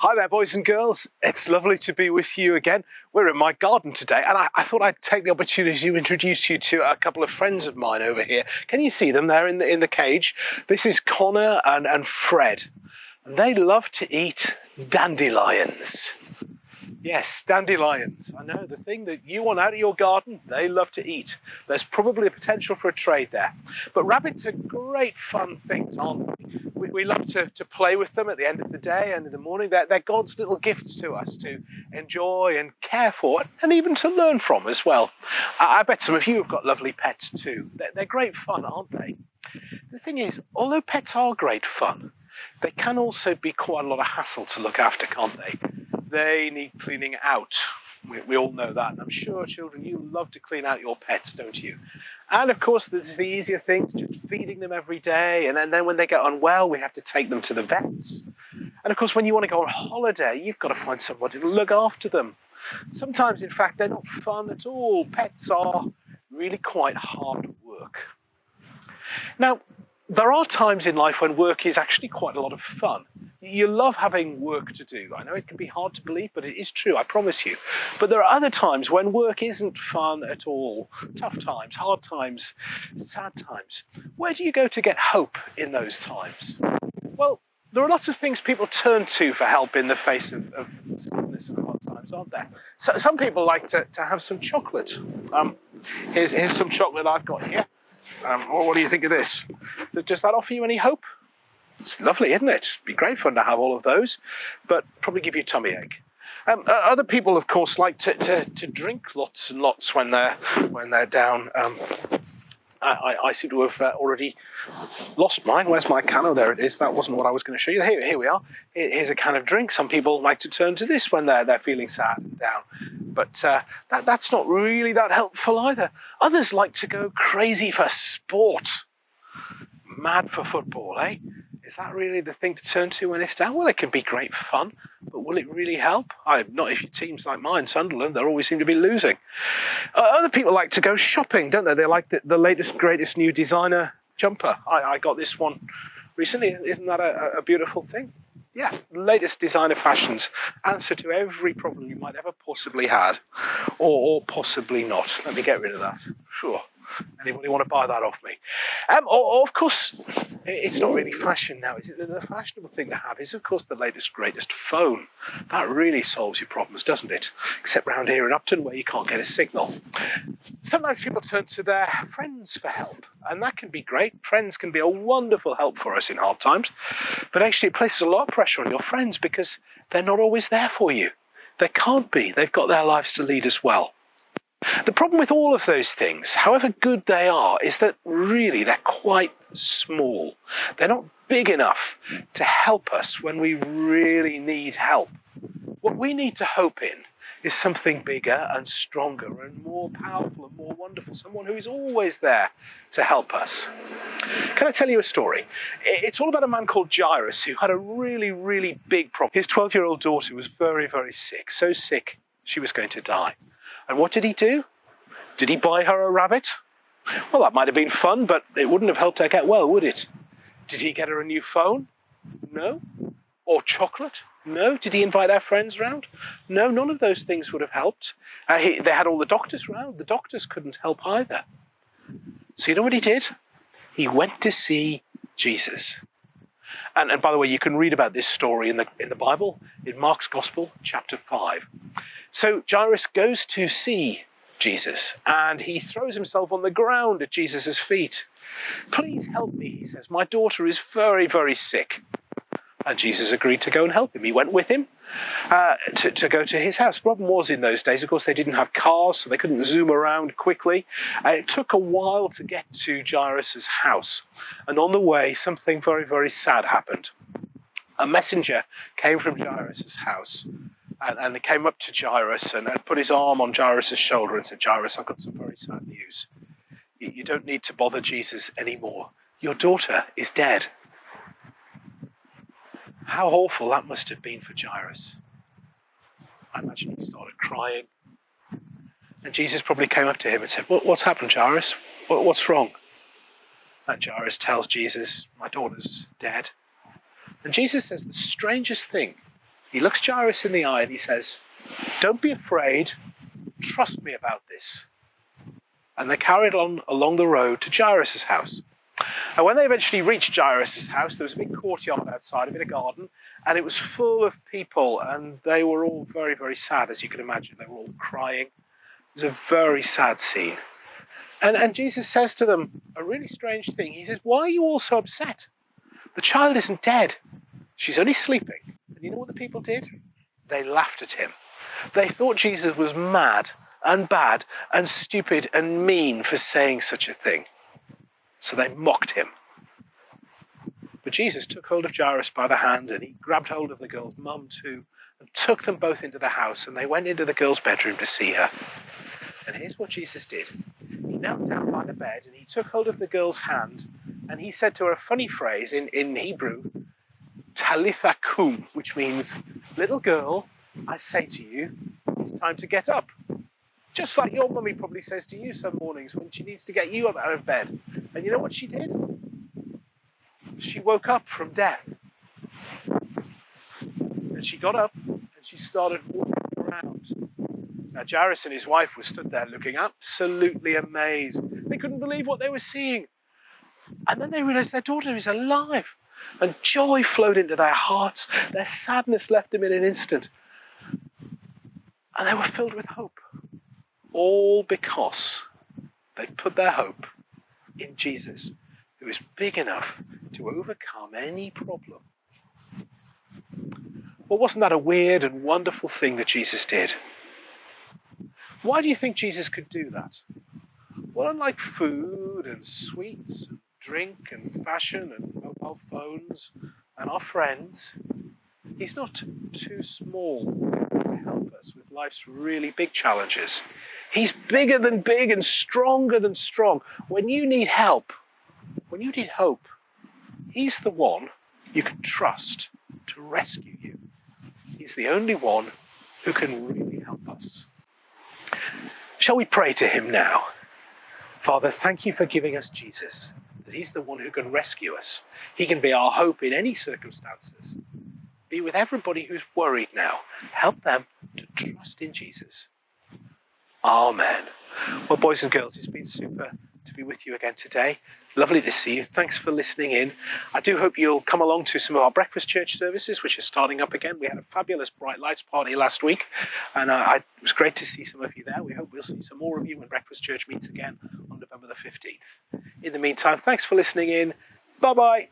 Hi there, boys and girls. It's lovely to be with you again. We're in my garden today, and I thought I'd take the opportunity to introduce you to a couple of friends of mine over here. Can you see them there in the cage? This is Connor and Fred. And they love to eat dandelions. Yes, dandelions. I know, the thing that you want out of your garden, they love to eat. There's probably a potential for a trade there. But rabbits are great fun things, aren't they? We love to play with them at the end of the day and in the morning. They're God's little gifts to us to enjoy and care for and even to learn from as well. I bet some of you have got lovely pets too. They're great fun, aren't they? The thing is, although pets are great fun, they can also be quite a lot of hassle to look after, can't they? They need cleaning out. We all know that. And I'm sure, children, you love to clean out your pets, don't you? And of course, this is the easier thing, just feeding them every day. And then when they get unwell, we have to take them to the vets. And of course, when you want to go on holiday, you've got to find somebody to look after them. Sometimes, in fact, they're not fun at all. Pets are really quite hard work. Now, there are times in life when work is actually quite a lot of fun. You love having work to do. I know it can be hard to believe, but it is true, I promise you. But there are other times when work isn't fun at all. Tough times, hard times, sad times. Where do you go to get hope in those times? Well, there are lots of things people turn to for help in the face of sadness and hard times, aren't there? So some people like to have some chocolate. Here's some chocolate I've got here. What do you think of this? Does that offer you any hope? It's lovely, isn't it? It'd be great fun to have all of those, but probably give you a tummy ache. Other people, of course, like to drink lots and lots when they're down. I seem to have already lost mine. Where's my can? Oh, there it is. That wasn't what I was going to show you. Here we are. Here's a can of drink. Some people like to turn to this when they're feeling sad and down. But that's not really that helpful either. Others like to go crazy for sport. Mad for football, eh? Is that really the thing to turn to when it's down? Well, it can be great fun, but will it really help? Not if your team's like mine, Sunderland. They always seem to be losing. Other people like to go shopping, don't they? They like the latest, greatest new designer jumper. I got this one recently. Isn't that a beautiful thing? Yeah, latest designer fashions. Answer to every problem you might ever possibly had, or possibly not. Let me get rid of that. Sure. Anybody want to buy that off me? Or of course, it's not really fashion now, is it? The fashionable thing to have is, of course, the latest, greatest phone. That really solves your problems, doesn't it? Except round here in Upton, where you can't get a signal. Sometimes people turn to their friends for help, and that can be great. Friends can be a wonderful help for us in hard times, but actually it places a lot of pressure on your friends because they're not always there for you. They can't be. They've got their lives to lead as well. The problem with all of those things, however good they are, is that really they're quite small. They're not big enough to help us when we really need help. What we need to hope in is something bigger and stronger and more powerful and more wonderful, someone who is always there to help us. Can I tell you a story? It's all about a man called Jairus who had a really, really big problem. His 12-year-old daughter was very, very sick, so sick she was going to die. And what did he do? Did he buy her a rabbit? Well, that might have been fun, but it wouldn't have helped her get well, would it? Did he get her a new phone? No. Or chocolate? No. Did he invite our friends round? No, none of those things would have helped. They had all the doctors round. The doctors couldn't help either. So you know what he did? He went to see Jesus. And by the way, you can read about this story in the Bible, in Mark's Gospel, chapter 5. So Jairus goes to see Jesus, and he throws himself on the ground at Jesus' feet. Please help me, he says. My daughter is very, very sick. And Jesus agreed to go and help him. He went with him to go to his house. The problem was in those days, of course, they didn't have cars, so they couldn't zoom around quickly. It took a while to get to Jairus' house. And on the way, something very, very sad happened. A messenger came from Jairus' house. And they came up to Jairus and put his arm on Jairus' shoulder and said, Jairus, I've got some very sad news. You don't need to bother Jesus anymore. Your daughter is dead. How awful that must have been for Jairus. I imagine he started crying. And Jesus probably came up to him and said, what's happened, Jairus? What's wrong? And Jairus tells Jesus, my daughter's dead. And Jesus says the strangest thing. He looks Jairus in the eye and he says, "Don't be afraid, trust me about this." And they carried on along the road to Jairus' house. And when they eventually reached Jairus' house, there was a big courtyard outside of it, a garden, and it was full of people, and they were all very, very sad, as you can imagine. They were all crying. It was a very sad scene. And Jesus says to them a really strange thing. He says, "Why are you all so upset? The child isn't dead. She's only sleeping." And you know what the people did? They laughed at him. They thought Jesus was mad and bad and stupid and mean for saying such a thing. So they mocked him. But Jesus took hold of Jairus by the hand, and he grabbed hold of the girl's mum too, and took them both into the house, and they went into the girl's bedroom to see her. And here's what Jesus did. He knelt down by the bed, and he took hold of the girl's hand, and he said to her a funny phrase in Hebrew, Talitha kum, which means, "Little girl, I say to you, it's time to get up." Just like your mummy probably says to you some mornings when she needs to get you up out of bed. And you know what she did? She woke up from death. And she got up and she started walking around. Now Jairus and his wife were stood there looking absolutely amazed. They couldn't believe what they were seeing. And then they realized their daughter is alive. And joy flowed into their hearts. Their sadness left them in an instant. And they were filled with hope. All because they put their hope in Jesus, who is big enough to overcome any problem. Well, wasn't that a weird and wonderful thing that Jesus did? Why do you think Jesus could do that? Well, unlike food and sweets and drink and fashion and mobile phones and our friends, he's not too small to help us with life's really big challenges. He's bigger than big and stronger than strong. When you need help, when you need hope, he's the one you can trust to rescue you. He's the only one who can really help us. Shall we pray to him now? Father, thank you for giving us Jesus, that he's the one who can rescue us. He can be our hope in any circumstances. Be with everybody who's worried now. Help them to trust in Jesus. Amen. Well, boys and girls, it's been super to be with you again today. Lovely to see you. Thanks for listening in. I do hope you'll come along to some of our breakfast church services, which are starting up again. We had a fabulous Bright Lights party last week, and it was great to see some of you there. We hope we'll see some more of you when Breakfast Church meets again on November the 15th. In the meantime, thanks for listening in. Bye-bye.